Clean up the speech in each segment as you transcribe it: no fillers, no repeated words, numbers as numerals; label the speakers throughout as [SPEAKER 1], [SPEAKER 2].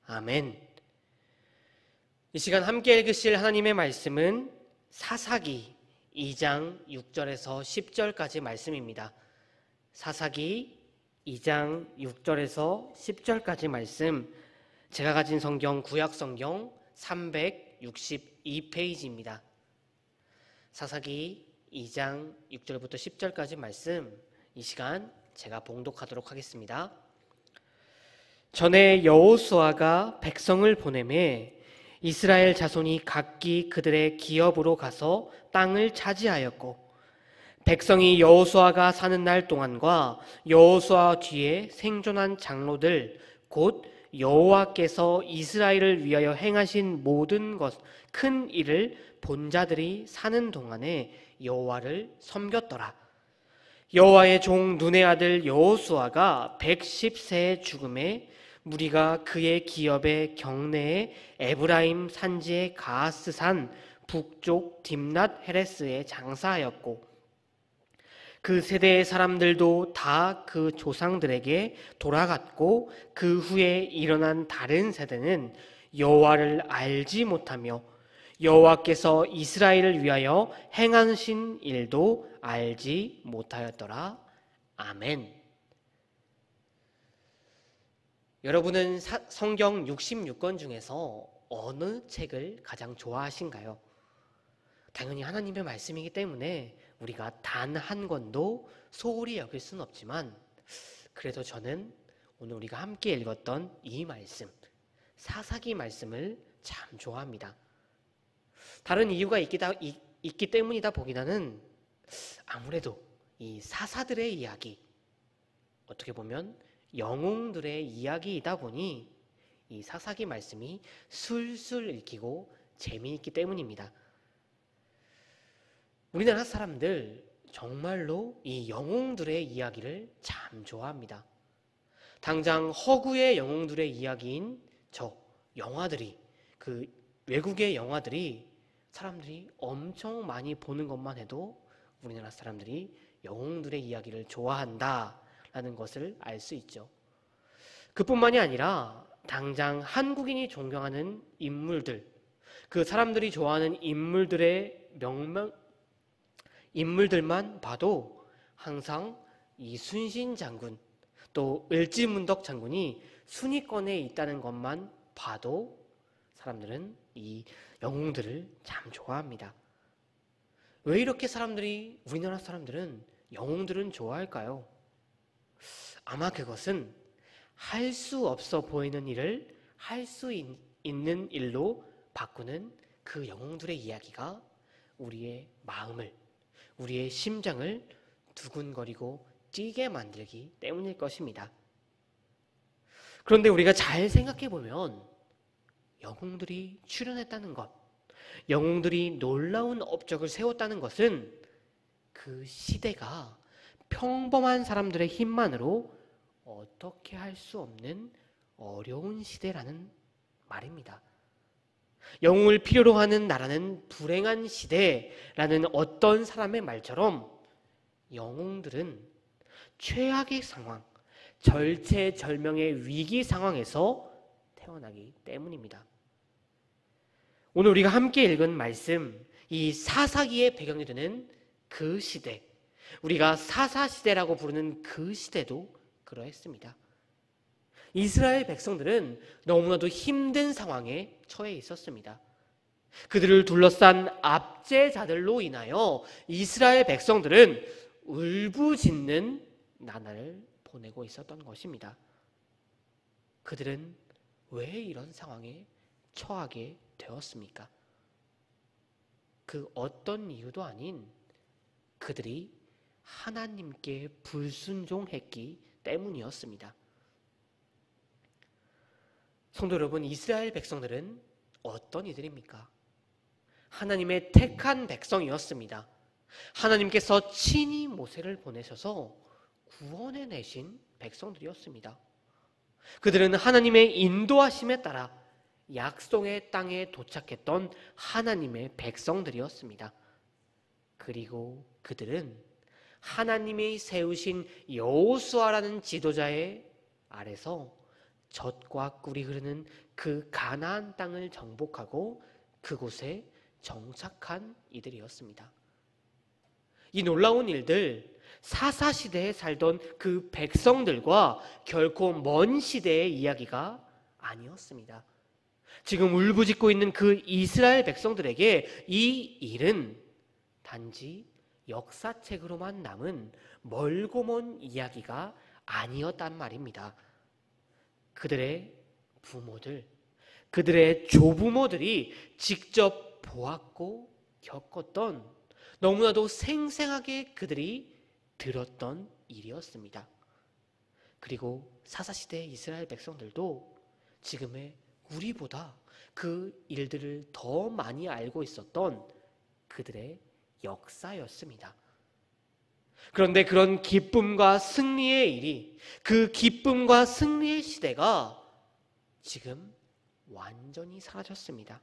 [SPEAKER 1] 아멘. 이 시간 함께 읽으실 하나님의 말씀은 사사기 2장 6절에서 10절까지 말씀입니다. 사사기 2장 6절에서 10절까지 말씀, 제가 가진 성경 구약성경 362페이지입니다. 사사기 2장 6절부터 10절까지 말씀, 이 시간 제가 봉독하도록 하겠습니다. 전에 여호수아가 백성을 보내매 이스라엘 자손이 각기 그들의 기업으로 가서 땅을 차지하였고, 백성이 여호수아가 사는 날 동안과 여호수아 뒤에 생존한 장로들 곧 여호와께서 이스라엘을 위하여 행하신 모든 것 큰 일을 본 자들이 사는 동안에 여호와를 섬겼더라. 여호와의 종 눈의 아들 여호수아가 110세에 죽음에 무리가 그의 기업의 경내에 에브라임 산지의 가하스산 북쪽 딥낫 헤레스에 장사하였고, 그 세대의 사람들도 다 그 조상들에게 돌아갔고, 그 후에 일어난 다른 세대는 여호와를 알지 못하며 여호와께서 이스라엘을 위하여 행하신 일도 알지 못하였더라. 아멘. 여러분은 성경 66권 중에서 어느 책을 가장 좋아하신가요? 당연히 하나님의 말씀이기 때문에 우리가 단 한 권도 소홀히 여길 수는 없지만, 그래도 저는 오늘 우리가 함께 읽었던 이 말씀, 사사기 말씀을 참 좋아합니다. 다른 이유가 있기 때문이다 보기보다는 아무래도 이 사사들의 이야기, 어떻게 보면 영웅들의 이야기이다 보니 이 사사기 말씀이 술술 읽히고 재미있기 때문입니다. 우리나라 사람들 정말로 이 영웅들의 이야기를 참 좋아합니다. 당장 허구의 영웅들의 이야기인 영화들이, 그 외국의 영화들이 사람들이 엄청 많이 보는 것만 해도 우리나라 사람들이 영웅들의 이야기를 좋아한다라는 것을 알 수 있죠. 그뿐만이 아니라 당장 한국인이 존경하는 인물들, 그 사람들이 좋아하는 인물들만 봐도 항상 이순신 장군, 또 을지문덕 장군이 순위권에 있다는 것만 봐도 사람들은 이 영웅들을 참 좋아합니다. 왜 이렇게 우리나라 사람들은 영웅들은 좋아할까요? 아마 그것은 할 수 없어 보이는 일을 할 수 있는 일로 바꾸는 그 영웅들의 이야기가 우리의 마음을, 우리의 심장을 두근거리고 뛰게 만들기 때문일 것입니다. 그런데 우리가 잘 생각해 보면 영웅들이 출연했다는 것, 영웅들이 놀라운 업적을 세웠다는 것은 그 시대가 평범한 사람들의 힘만으로 어떻게 할 수 없는 어려운 시대라는 말입니다. 영웅을 필요로 하는 나라는 불행한 시대라는 어떤 사람의 말처럼 영웅들은 최악의 상황, 절체절명의 위기 상황에서 태어나기 때문입니다. 오늘 우리가 함께 읽은 말씀, 이 사사기의 배경이 되는 그 시대, 우리가 사사시대라고 부르는 그 시대도 그러했습니다. 이스라엘 백성들은 너무나도 힘든 상황에 처해 있었습니다. 그들을 둘러싼 압제자들로 인하여 이스라엘 백성들은 울부짖는 나날을 보내고 있었던 것입니다. 그들은 왜 이런 상황에 처하게 되었습니까? 그 어떤 이유도 아닌 그들이 하나님께 불순종했기 때문이었습니다. 성도 여러분, 이스라엘 백성들은 어떤 이들입니까? 하나님의 택한 백성이었습니다. 하나님께서 친히 모세를 보내셔서 구원해내신 백성들이었습니다. 그들은 하나님의 인도하심에 따라 약속의 땅에 도착했던 하나님의 백성들이었습니다. 그리고 그들은 하나님이 세우신 여호수아라는 지도자의 아래서 젖과 꿀이 흐르는 그 가나안 땅을 정복하고 그곳에 정착한 이들이었습니다. 이 놀라운 일들, 사사시대에 살던 그 백성들과 결코 먼 시대의 이야기가 아니었습니다. 지금 울부짖고 있는 그 이스라엘 백성들에게 이 일은 단지 역사책으로만 남은 멀고 먼 이야기가 아니었단 말입니다. 그들의 부모들, 그들의 조부모들이 직접 보았고 겪었던, 너무나도 생생하게 그들이 들었던 일이었습니다. 그리고 사사시대의 이스라엘 백성들도 지금의 우리보다 그 일들을 더 많이 알고 있었던 그들의 역사였습니다. 그런데 그런 기쁨과 승리의 일이, 그 기쁨과 승리의 시대가 지금 완전히 사라졌습니다.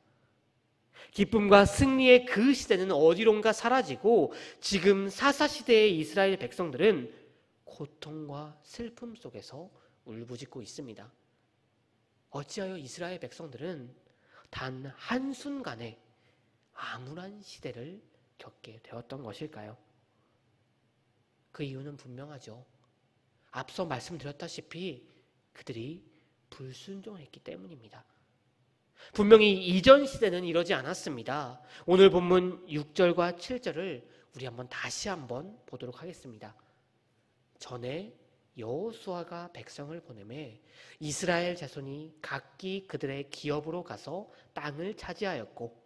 [SPEAKER 1] 기쁨과 승리의 그 시대는 어디론가 사라지고 지금 사사시대의 이스라엘 백성들은 고통과 슬픔 속에서 울부짖고 있습니다. 어찌하여 이스라엘 백성들은 단 한순간에 암울한 시대를 겪게 되었던 것일까요? 그 이유는 분명하죠. 앞서 말씀드렸다시피 그들이 불순종했기 때문입니다. 분명히 이전 시대는 이러지 않았습니다. 오늘 본문 6절과 7절을 우리 다시 한번 보도록 하겠습니다. 전에 여호수아가 백성을 보내매 이스라엘 자손이 각기 그들의 기업으로 가서 땅을 차지하였고,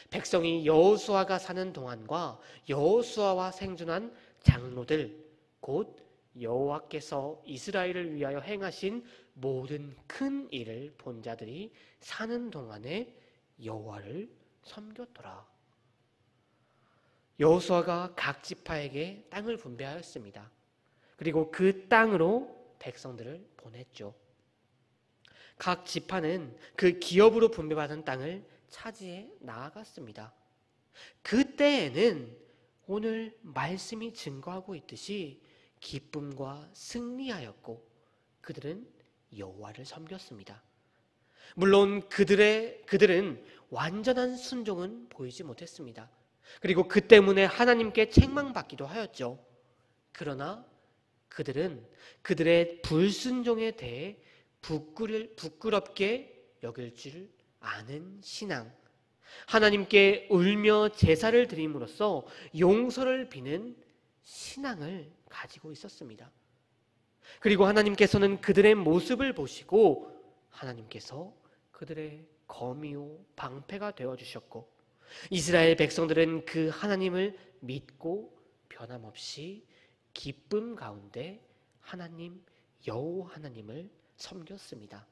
[SPEAKER 1] 백성이 여호수아가 사는 동안과 여호수아와 생존한 장로들, 곧 여호와께서 이스라엘을 위하여 행하신 모든 큰 일을 본 자들이 사는 동안에 여호와를 섬겼더라. 여호수아가 각 지파에게 땅을 분배하였습니다. 그리고 그 땅으로 백성들을 보냈죠. 각 지파는 그 기업으로 분배받은 땅을 차지해 나아갔습니다. 그때에는 오늘 말씀이 증거하고 있듯이 기쁨과 승리하였고 그들은 여호와를 섬겼습니다. 물론 그들은 완전한 순종은 보이지 못했습니다. 그리고 그 때문에 하나님께 책망받기도 하였죠. 그러나 그들은 그들의 불순종에 대해 부끄럽게 여길 줄 아는 신앙, 하나님께 울며 제사를 드림으로써 용서를 비는 신앙을 가지고 있었습니다. 그리고 하나님께서는 그들의 모습을 보시고 하나님께서 그들의 거미요 방패가 되어주셨고, 이스라엘 백성들은 그 하나님을 믿고 변함없이 기쁨 가운데 하나님 여호와 하나님을 섬겼습니다.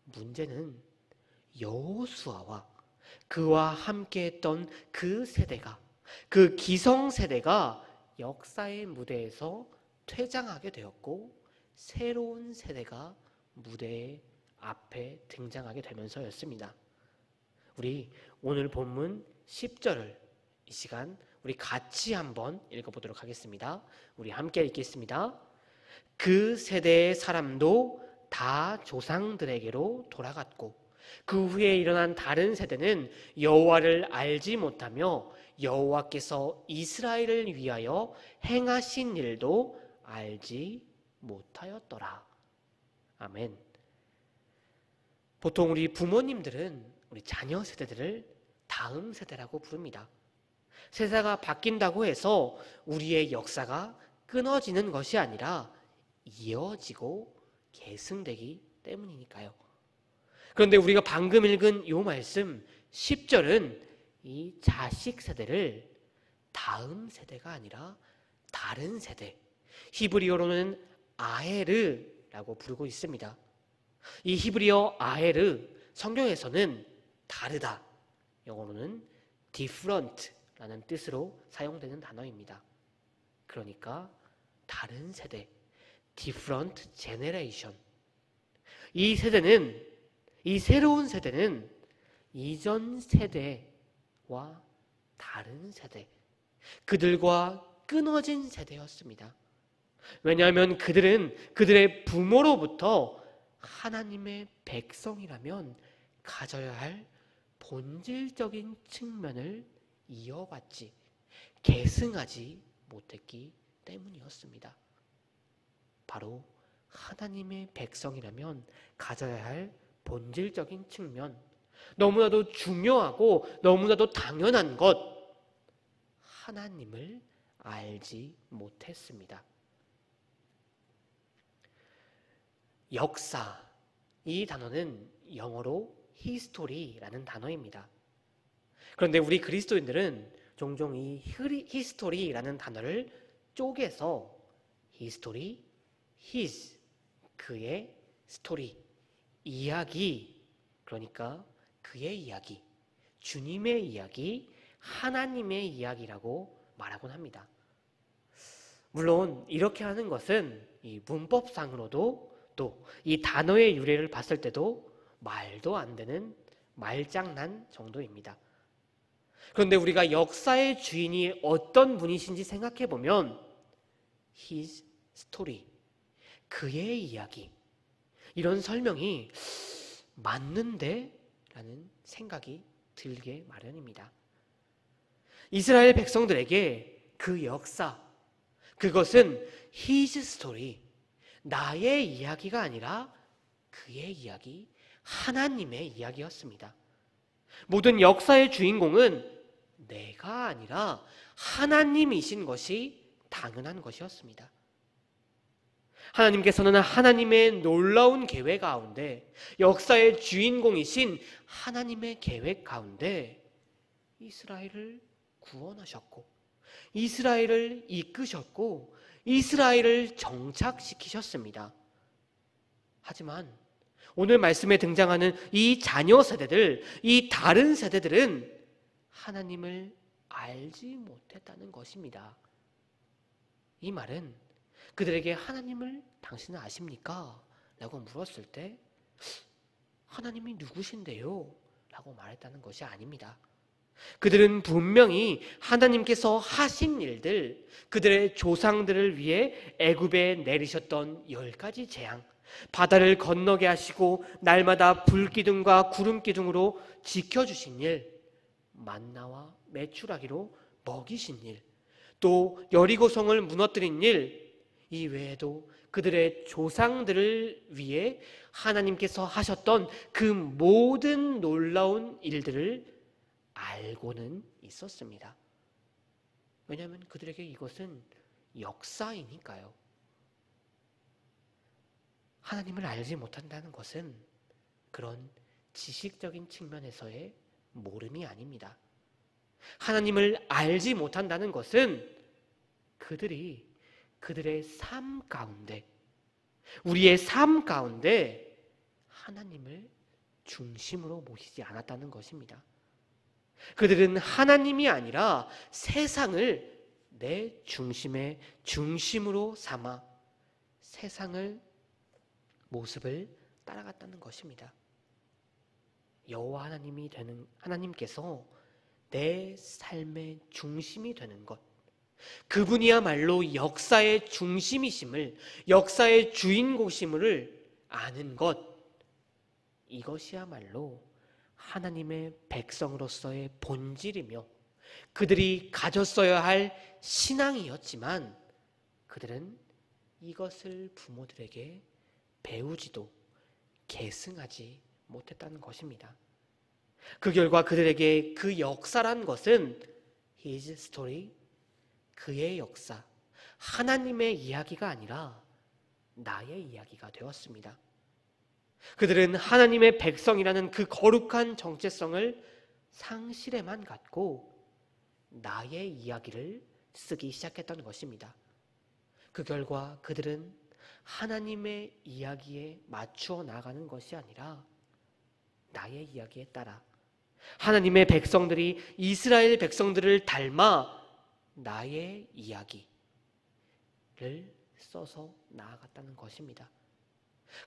[SPEAKER 1] 문제는 여호수아와 그와 함께했던 그 세대가, 그 기성세대가 역사의 무대에서 퇴장하게 되었고 새로운 세대가 무대 앞에 등장하게 되면서였습니다. 우리 오늘 본문 10절을 이 시간 우리 같이 한번 읽어보도록 하겠습니다. 우리 함께 읽겠습니다. 그 세대의 사람도 다 조상들에게로 돌아갔고 그 후에 일어난 다른 세대는 여호와를 알지 못하며 여호와께서 이스라엘을 위하여 행하신 일도 알지 못하였더라. 아멘. 보통 우리 부모님들은 우리 자녀 세대들을 다음 세대라고 부릅니다. 세대가 바뀐다고 해서 우리의 역사가 끊어지는 것이 아니라 이어지고 계승되기 때문이니까요. 그런데 우리가 방금 읽은 이 말씀 10절은 이 자식 세대를 다음 세대가 아니라 다른 세대, 히브리어로는 아헤르라고 부르고 있습니다. 이 히브리어 아헤르, 성경에서는 다르다, 영어로는 different라는 뜻으로 사용되는 단어입니다. 그러니까 다른 세대, different generation. 이 세대는, 이 새로운 세대는 이전 세대와 다른 세대, 그들과 끊어진 세대였습니다. 왜냐하면 그들은 그들의 부모로부터 하나님의 백성이라면 가져야 할 본질적인 측면을 이어받지, 계승하지 못했기 때문이었습니다. 바로 하나님의 백성이라면 가져야 할 본질적인 측면, 너무나도 중요하고 너무나도 당연한 것, 하나님을 알지 못했습니다. 역사, 이 단어는 영어로 history라는 단어입니다. 그런데 우리 그리스도인들은 종종 이 history라는 단어를 쪼개서 history, his, 그의 스토리, 이야기, 그러니까 그의 이야기, 주님의 이야기, 하나님의 이야기라고 말하곤 합니다. 물론 이렇게 하는 것은 이 문법상으로도 또 이 단어의 유래를 봤을 때도 말도 안 되는 말장난 정도입니다. 그런데 우리가 역사의 주인이 어떤 분이신지 생각해 보면 his story, 그의 이야기, 이런 설명이 맞는데? 라는 생각이 들게 마련입니다. 이스라엘 백성들에게 그 역사, 그것은 his story, 나의 이야기가 아니라 그의 이야기, 하나님의 이야기였습니다. 모든 역사의 주인공은 내가 아니라 하나님이신 것이 당연한 것이었습니다. 하나님께서는 하나님의 놀라운 계획 가운데, 역사의 주인공이신 하나님의 계획 가운데 이스라엘을 구원하셨고, 이스라엘을 이끄셨고, 이스라엘을 정착시키셨습니다. 하지만 오늘 말씀에 등장하는 이 자녀 세대들, 이 다른 세대들은 하나님을 알지 못했다는 것입니다. 이 말은 그들에게 하나님을 당신은 아십니까? 라고 물었을 때 하나님이 누구신데요? 라고 말했다는 것이 아닙니다. 그들은 분명히 하나님께서 하신 일들, 그들의 조상들을 위해 애굽에 내리셨던 10가지 재앙, 바다를 건너게 하시고 날마다 불기둥과 구름기둥으로 지켜주신 일, 만나와 메추라기로 먹이신 일, 또 여리고성을 무너뜨린 일, 이 외에도 그들의 조상들을 위해 하나님께서 하셨던 그 모든 놀라운 일들을 알고는 있었습니다. 왜냐하면 그들에게 이것은 역사이니까요. 하나님을 알지 못한다는 것은 그런 지식적인 측면에서의 모름이 아닙니다. 하나님을 알지 못한다는 것은 그들이 그들의 삶 가운데, 우리의 삶 가운데 하나님을 중심으로 모시지 않았다는 것입니다. 그들은 하나님이 아니라 세상을 내 중심의 중심으로 삼아 세상을 모습을 따라갔다는 것입니다. 여호와 하나님이 되는 하나님께서 내 삶의 중심이 되는 것, 그분이야말로 역사의 중심이심을, 역사의 주인공심을 아는 것, 이것이야말로 하나님의 백성으로서의 본질이며 그들이 가졌어야 할 신앙이었지만 그들은 이것을 부모들에게 배우지도 계승하지 못했다는 것입니다. 그 결과 그들에게 그 역사란 것은 his story, 그의 역사, 하나님의 이야기가 아니라 나의 이야기가 되었습니다. 그들은 하나님의 백성이라는 그 거룩한 정체성을 상실에만 갖고 나의 이야기를 쓰기 시작했던 것입니다. 그 결과 그들은 하나님의 이야기에 맞추어 나가는 것이 아니라 나의 이야기에 따라 하나님의 백성들이 이스라엘 백성들을 닮아 나의 이야기를 써서 나아갔다는 것입니다.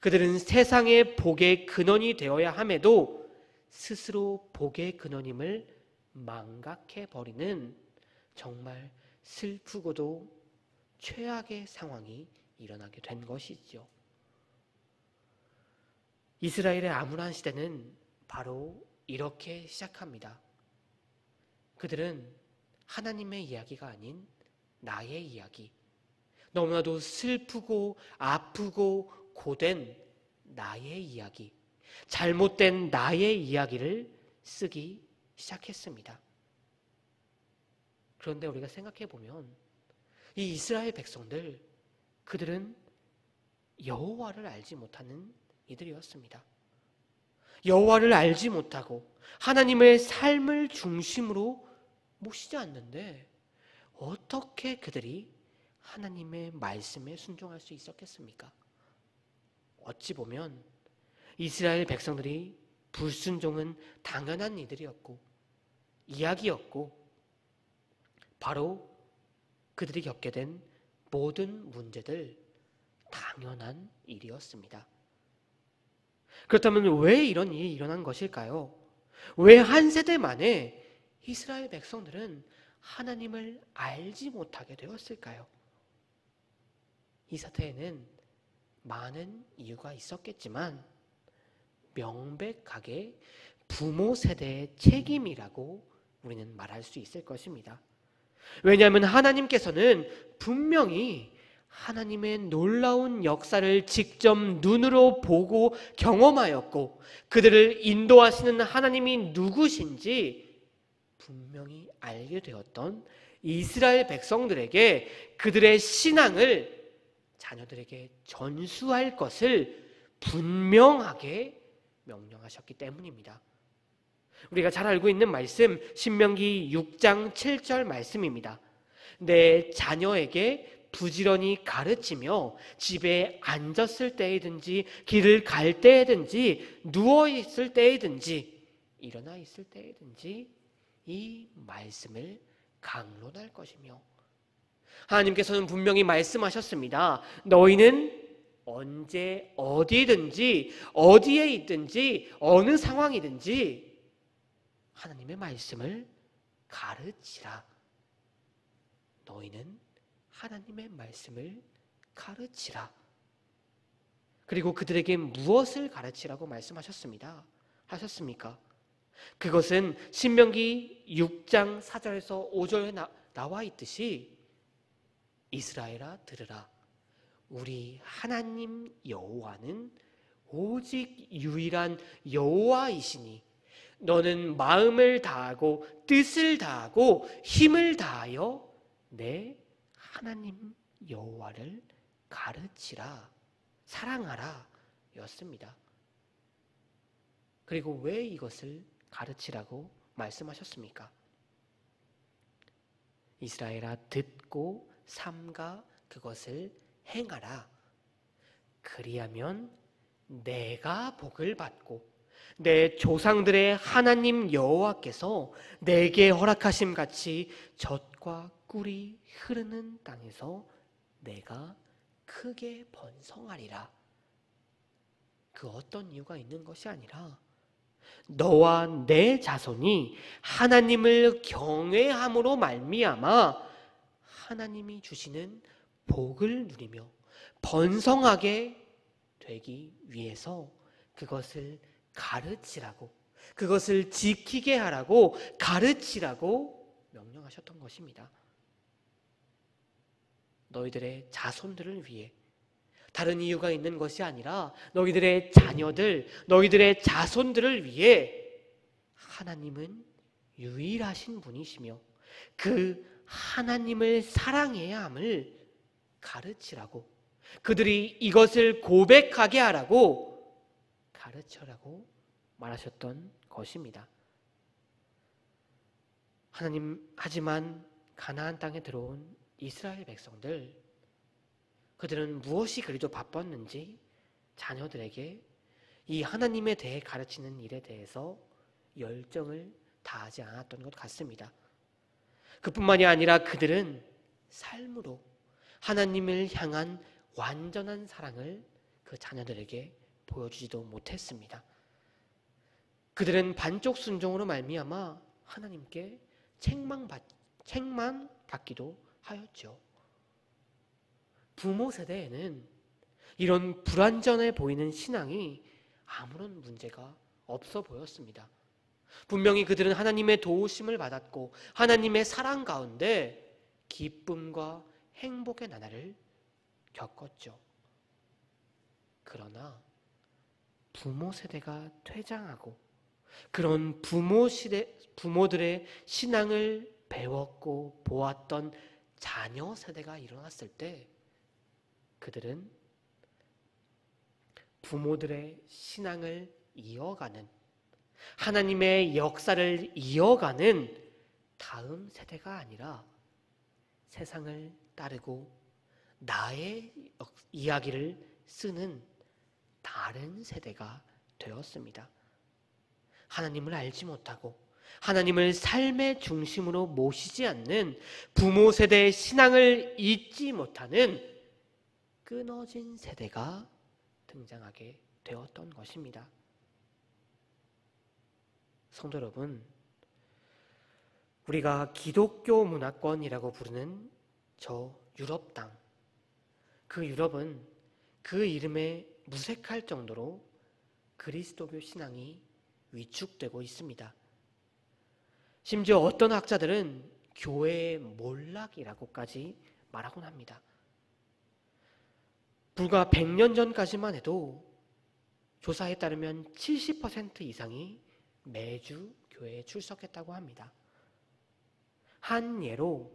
[SPEAKER 1] 그들은 세상의 복의 근원이 되어야 함에도 스스로 복의 근원임을 망각해버리는 정말 슬프고도 최악의 상황이 일어나게 된 것이죠. 이스라엘의 암울한 시대는 바로 이렇게 시작합니다. 그들은 하나님의 이야기가 아닌 나의 이야기, 너무나도 슬프고 아프고 고된 나의 이야기, 잘못된 나의 이야기를 쓰기 시작했습니다. 그런데 우리가 생각해 보면 이 이스라엘 백성들, 그들은 여호와를 알지 못하는 이들이었습니다. 여호와를 알지 못하고 하나님의 삶을 중심으로 모시지 않는데 어떻게 그들이 하나님의 말씀에 순종할 수 있었겠습니까? 어찌 보면 이스라엘 백성들이 불순종은 당연한 이들이었고 이야기였고 바로 그들이 겪게 된 모든 문제들 당연한 일이었습니다. 그렇다면 왜 이런 일이 일어난 것일까요? 왜 한 세대 만에 이스라엘 백성들은 하나님을 알지 못하게 되었을까요? 이 사태에는 많은 이유가 있었겠지만 명백하게 부모 세대의 책임이라고 우리는 말할 수 있을 것입니다. 왜냐하면 하나님께서는 분명히 하나님의 놀라운 역사를 직접 눈으로 보고 경험하였고 그들을 인도하시는 하나님이 누구신지 분명히 알게 되었던 이스라엘 백성들에게 그들의 신앙을 자녀들에게 전수할 것을 분명하게 명령하셨기 때문입니다. 우리가 잘 알고 있는 말씀 신명기 6장 7절 말씀입니다. 내 자녀에게 부지런히 가르치며 집에 앉았을 때이든지 길을 갈 때이든지 누워있을 때이든지 일어나 있을 때이든지 이 말씀을 강론할 것이며 하나님께서는 분명히 말씀하셨습니다. 너희는 언제 어디든지 어디에 있든지 어느 상황이든지 하나님의 말씀을 가르치라. 너희는 하나님의 말씀을 가르치라. 그리고 그들에게 무엇을 가르치라고 말씀하셨습니다. 하셨습니까? 그것은 신명기 6장 4절에서 5절에 나와 있듯이 이스라엘아 들으라. 우리 하나님 여호와는 오직 유일한 여호와이시니 너는 마음을 다하고 뜻을 다하고 힘을 다하여 내 하나님 여호와를 가르치라. 사랑하라 였습니다. 그리고 왜 이것을 가르치라고 말씀하셨습니까? 이스라엘아 듣고 삼가 그것을 행하라. 그리하면 내가 복을 받고 내 조상들의 하나님 여호와께서 내게 허락하심 같이 젖과 꿀이 흐르는 땅에서 내가 크게 번성하리라. 그 어떤 이유가 있는 것이 아니라 너와 내 자손이 하나님을 경외함으로 말미암아 하나님이 주시는 복을 누리며 번성하게 되기 위해서 그것을 가르치라고, 그것을 지키게 하라고 가르치라고 명령하셨던 것입니다. 너희들의 자손들을 위해, 다른 이유가 있는 것이 아니라 너희들의 자녀들, 너희들의 자손들을 위해 하나님은 유일하신 분이시며 그 하나님을 사랑해야 함을 가르치라고, 그들이 이것을 고백하게 하라고 가르쳐라고 말하셨던 것입니다. 하지만 가나안 땅에 들어온 이스라엘 백성들, 그들은 무엇이 그리도 바빴는지 자녀들에게 이 하나님에 대해 가르치는 일에 대해서 열정을 다하지 않았던 것 같습니다. 그뿐만이 아니라 그들은 삶으로 하나님을 향한 완전한 사랑을 그 자녀들에게 보여주지도 못했습니다. 그들은 반쪽 순종으로 말미암아 하나님께 책만 받기도 하였죠. 부모 세대에는 이런 불완전해 보이는 신앙이 아무런 문제가 없어 보였습니다. 분명히 그들은 하나님의 도우심을 받았고 하나님의 사랑 가운데 기쁨과 행복의 나날을 겪었죠. 그러나 부모 세대가 퇴장하고 그런 부모들의 신앙을 배웠고 보았던 자녀 세대가 일어났을 때 그들은 부모들의 신앙을 이어가는 하나님의 역사를 이어가는 다음 세대가 아니라 세상을 따르고 나의 이야기를 쓰는 다른 세대가 되었습니다. 하나님을 알지 못하고 하나님을 삶의 중심으로 모시지 않는 부모 세대의 신앙을 잊지 못하는 끊어진 세대가 등장하게 되었던 것입니다. 성도 여러분, 우리가 기독교 문화권이라고 부르는 저 유럽 땅, 그 유럽은 그 이름에 무색할 정도로 그리스도교 신앙이 위축되고 있습니다. 심지어 어떤 학자들은 교회의 몰락이라고까지 말하곤 합니다. 불과 100년 전까지만 해도 조사에 따르면 70% 이상이 매주 교회에 출석했다고 합니다. 한 예로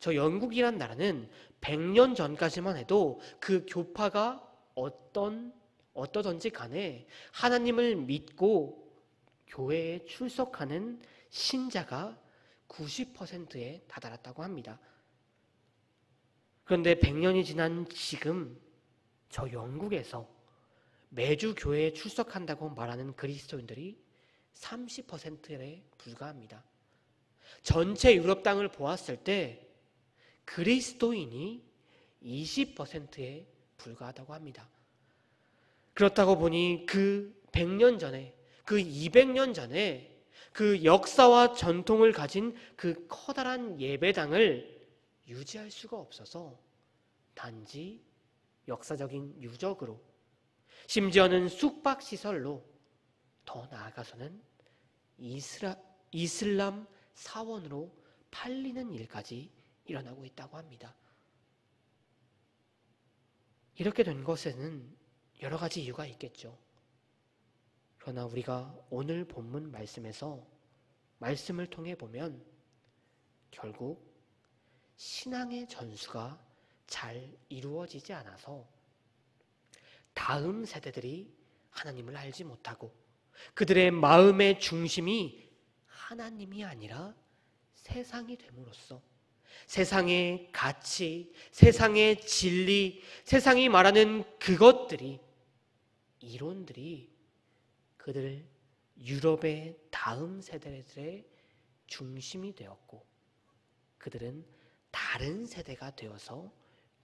[SPEAKER 1] 영국이란 나라는 100년 전까지만 해도 그 교파가 어떠든지 간에 하나님을 믿고 교회에 출석하는 신자가 90%에 다다랐다고 합니다. 그런데 100년이 지난 지금 저 영국에서 매주 교회에 출석한다고 말하는 그리스도인들이 30%에 불과합니다. 전체 유럽 땅을 보았을 때 그리스도인이 20%에 불과하다고 합니다. 그렇다고 보니 그 100년 전에, 그 200년 전에 그 역사와 전통을 가진 그 커다란 예배당을 유지할 수가 없어서 단지 역사적인 유적으로, 심지어는 숙박시설로, 더 나아가서는 이슬람 사원으로 팔리는 일까지 일어나고 있다고 합니다. 이렇게 된 것에는 여러 가지 이유가 있겠죠. 그러나 우리가 오늘 본문 말씀을 통해 보면 결국 신앙의 전수가 잘 이루어지지 않아서 다음 세대들이 하나님을 알지 못하고 그들의 마음의 중심이 하나님이 아니라 세상이 됨으로써 세상의 가치, 세상의 진리, 세상이 말하는 그것들이, 이론들이 그들 유럽의 다음 세대들의 중심이 되었고 그들은 다른 세대가 되어서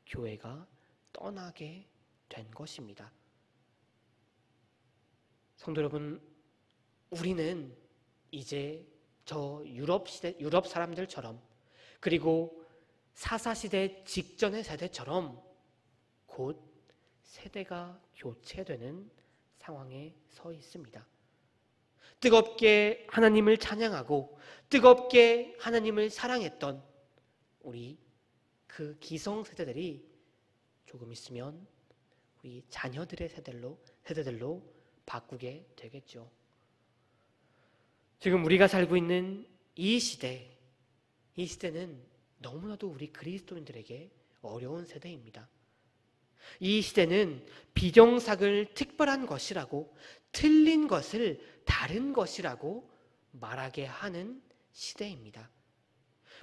[SPEAKER 1] 교회가 떠나게 된 것입니다. 성도 여러분, 우리는 이제 저 유럽 사람들처럼, 그리고 사사시대 직전의 세대처럼 곧 세대가 교체되는 상황에 서 있습니다. 뜨겁게 하나님을 찬양하고 뜨겁게 하나님을 사랑했던 우리 그 기성세대들이 조금 있으면 우리 자녀들의 세대들로 바꾸게 되겠죠. 지금 우리가 살고 있는 이 시대는 너무나도 우리 그리스도인들에게 어려운 세대입니다. 이 시대는 비정상을 특별한 것이라고, 틀린 것을 다른 것이라고 말하게 하는 시대입니다.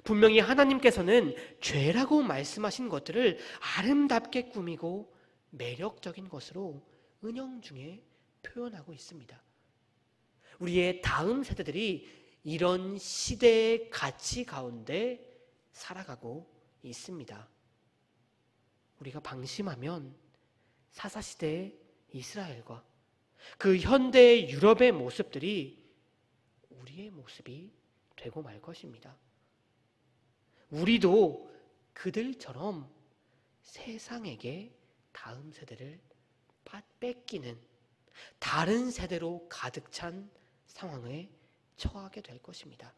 [SPEAKER 1] 분명히 하나님께서는 죄라고 말씀하신 것들을 아름답게 꾸미고 매력적인 것으로 은연중에 표현하고 있습니다. 우리의 다음 세대들이 이런 시대의 가치 가운데 살아가고 있습니다. 우리가 방심하면 사사시대의 이스라엘과 그 현대의 유럽의 모습들이 우리의 모습이 되고 말 것입니다. 우리도 그들처럼 세상에게 다음 세대를 뺏기는 다른 세대로 가득 찬 상황에 처하게 될 것입니다.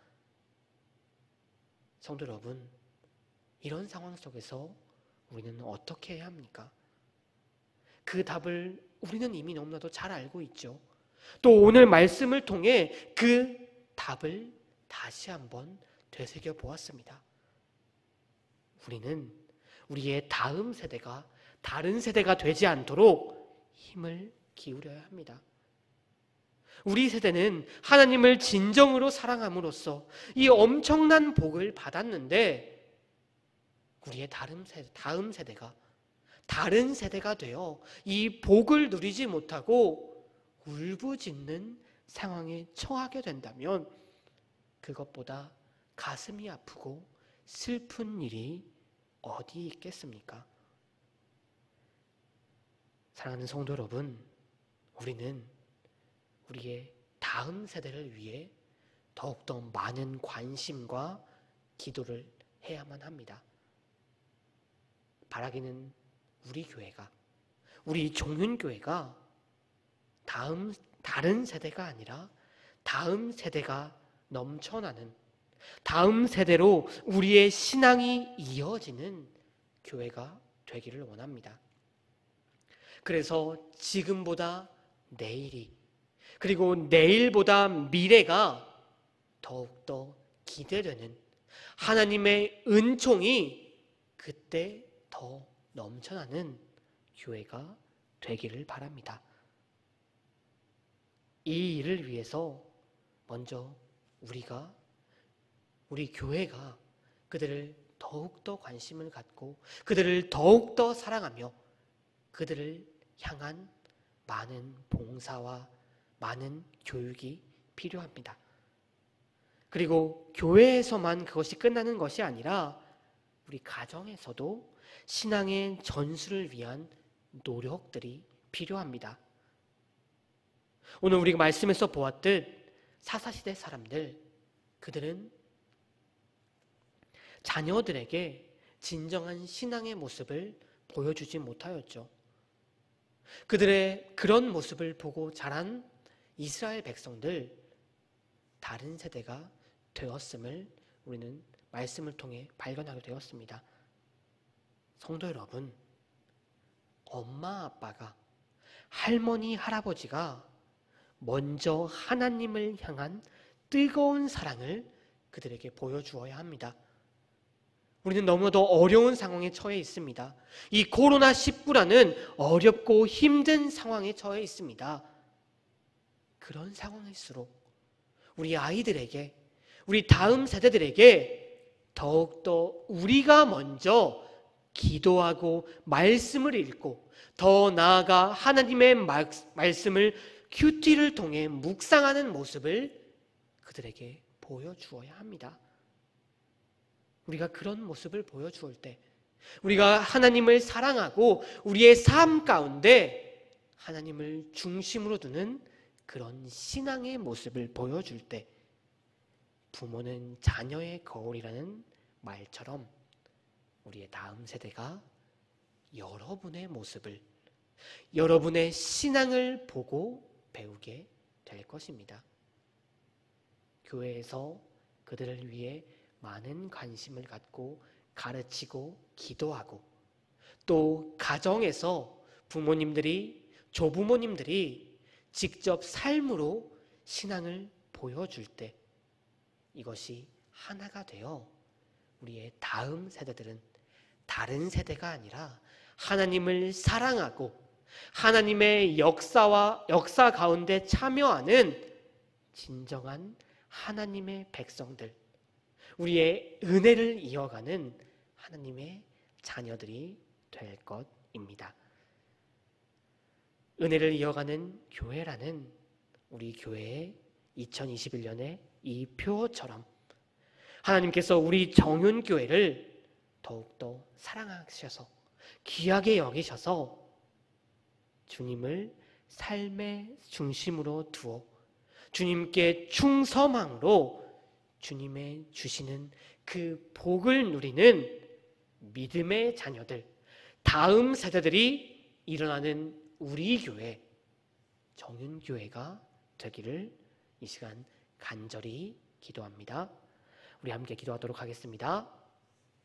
[SPEAKER 1] 성도 여러분, 이런 상황 속에서 우리는 어떻게 해야 합니까? 그 답을 우리는 이미 너무나도 잘 알고 있죠. 또 오늘 말씀을 통해 그 답을 다시 한번 되새겨 보았습니다. 우리는 우리의 다음 세대가 다른 세대가 되지 않도록 힘을 기울여야 합니다. 우리 세대는 하나님을 진정으로 사랑함으로써 이 엄청난 복을 받았는데 우리의 다음 세대가 다른 세대가 되어 이 복을 누리지 못하고 울부짖는 상황에 처하게 된다면 그것보다 가슴이 아프고 슬픈 일이 어디 있겠습니까? 사랑하는 성도 여러분, 우리는 우리의 다음 세대를 위해 더욱더 많은 관심과 기도를 해야만 합니다. 바라기는 우리 교회가, 우리 종윤교회가 다른 세대가 아니라 다음 세대가 넘쳐나는, 다음 세대로 우리의 신앙이 이어지는 교회가 되기를 원합니다. 그래서 지금보다 내일이, 그리고 내일보다 미래가 더욱더 기대되는 하나님의 은총이 그때 더 넘쳐나는 교회가 되기를 바랍니다. 이 일을 위해서 먼저 우리 교회가 그들을 더욱더 관심을 갖고 그들을 더욱더 사랑하며 그들을 향한 많은 봉사와 많은 교육이 필요합니다. 그리고 교회에서만 그것이 끝나는 것이 아니라 우리 가정에서도 신앙의 전수를 위한 노력들이 필요합니다. 오늘 우리가 말씀에서 보았듯 사사시대 사람들, 그들은 자녀들에게 진정한 신앙의 모습을 보여주지 못하였죠. 그들의 그런 모습을 보고 자란 이스라엘 백성들, 다른 세대가 되었음을 우리는 말씀을 통해 발견하게 되었습니다. 성도 여러분, 엄마 아빠가, 할머니 할아버지가 먼저 하나님을 향한 뜨거운 사랑을 그들에게 보여주어야 합니다. 우리는 너무도 어려운 상황에 처해 있습니다. 이 코로나19라는 어렵고 힘든 상황에 처해 있습니다. 그런 상황일수록 우리 아이들에게, 우리 다음 세대들에게 더욱더 우리가 먼저 기도하고 말씀을 읽고 더 나아가 하나님의 말씀을 큐티를 통해 묵상하는 모습을 그들에게 보여주어야 합니다. 우리가 그런 모습을 보여주을 때, 우리가 하나님을 사랑하고 우리의 삶 가운데 하나님을 중심으로 두는 그런 신앙의 모습을 보여줄 때, 부모는 자녀의 거울이라는 말처럼 우리의 다음 세대가 여러분의 모습을, 여러분의 신앙을 보고 배우게 될 것입니다. 교회에서 그들을 위해 많은 관심을 갖고 가르치고 기도하고, 또 가정에서 부모님들이, 조부모님들이 직접 삶으로 신앙을 보여줄 때 이것이 하나가 되어 우리의 다음 세대들은 다른 세대가 아니라 하나님을 사랑하고 하나님의 역사 가운데 참여하는 진정한 하나님의 백성들, 우리의 은혜를 이어가는 하나님의 자녀들이 될 것입니다. 은혜를 이어가는 교회라는 우리 교회의 2021년의 이 표처럼 하나님께서 우리 정윤교회를 더욱더 사랑하셔서 귀하게 여기셔서 주님을 삶의 중심으로 두어 주님께 충성함으로 주님의 주시는 그 복을 누리는 믿음의 자녀들, 다음 세대들이 일어나는 우리 교회, 정윤교회가 되기를 이 시간 간절히 기도합니다. 우리 함께 기도하도록 하겠습니다.